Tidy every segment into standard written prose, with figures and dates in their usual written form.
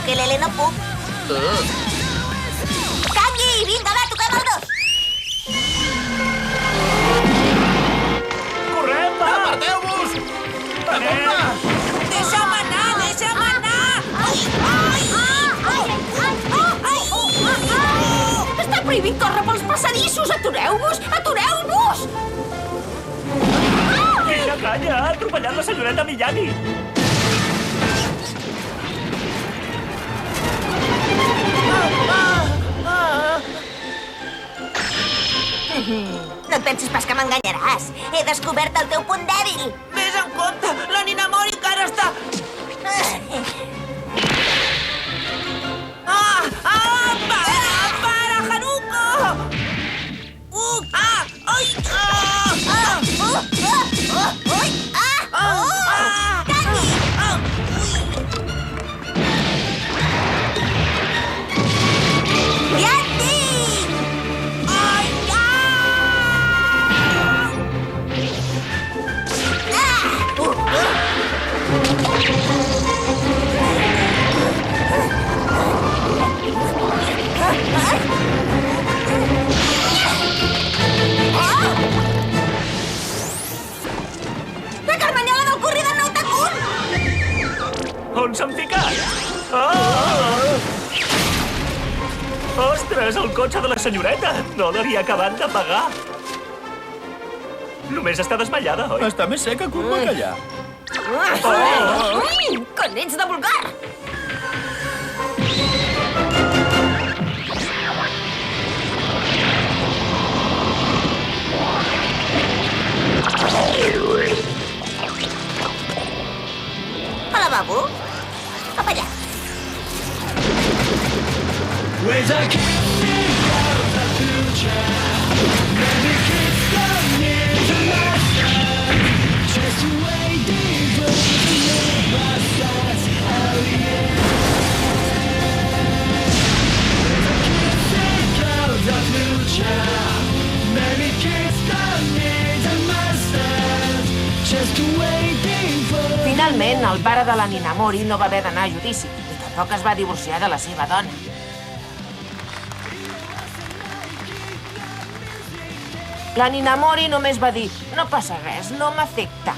l'ukelele no puc. Canvi! Vinga, va, toquem el 2. Correm, va! Aparteu-vos! Anem! Deixa'm anar, deixa'm anar! Està prohibit córrer pels passadissos! Atureu-vos! Atureu-vos! Quina canya! Ha atropellat la senyoreta Miyagi! No et pensis pas que m'enganyaràs. He descobert el teu punt dèbil. Ves amb compte! La Nina Mori encara està... Para, Haruko! Ai! La carmanyola del corridor no t'acull! On s'han ficat? Ostres, el cotxe de la senyoreta! No l'havia acabat de pagar. Només està desmaiada, oi? Està més seca que un bacallà. Que n'ets de vulgar! Al lavabo? Cap allà. Finalment, el pare de la Nina Mori no va haver d'anar a judici i tampoc es va divorciar de la seva dona. La Nina Mori només va dir «No passa res, no m'afecta».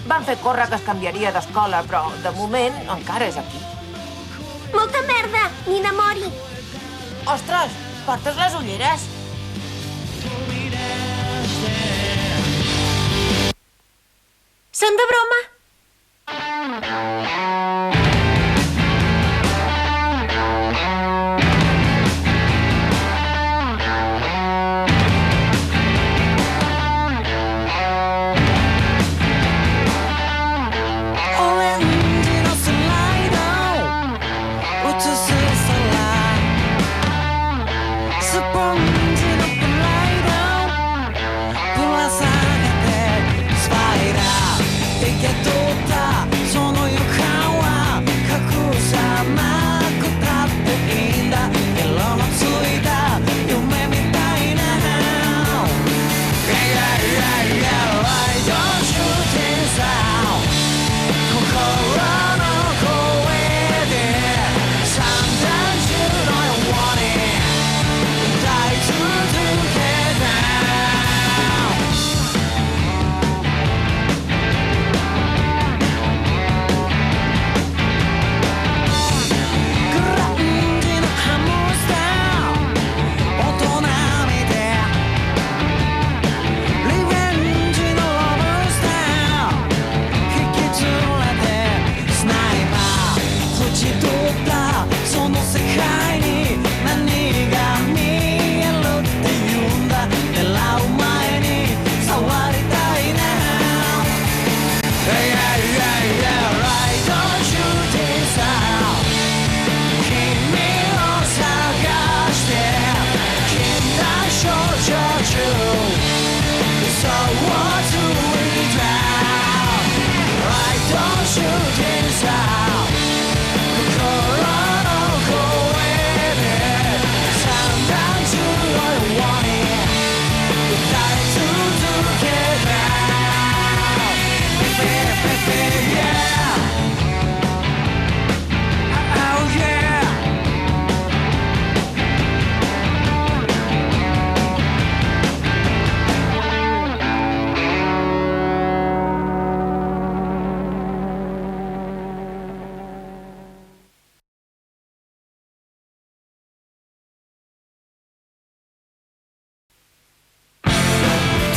Van fer córrer que es canviaria d'escola, però de moment encara és aquí. Molta merda, Nina Mori. Ostres, portes les ulleres? Són de broma? Get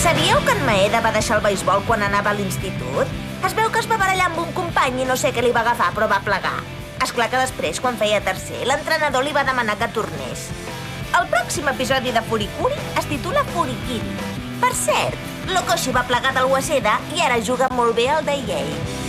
Sabíeu que en Maeda va deixar el beisbol quan anava a l'institut? Es veu que es va barallar amb un company i no sé què li va agafar, però va plegar. Esclar que després, quan feia tercer, l'entrenador li va demanar que tornés. El pròxim episodi de Furikuri es titula Furikiri. Per cert, Lokoshi va plegar del Waseda i ara juga molt bé al Daiei.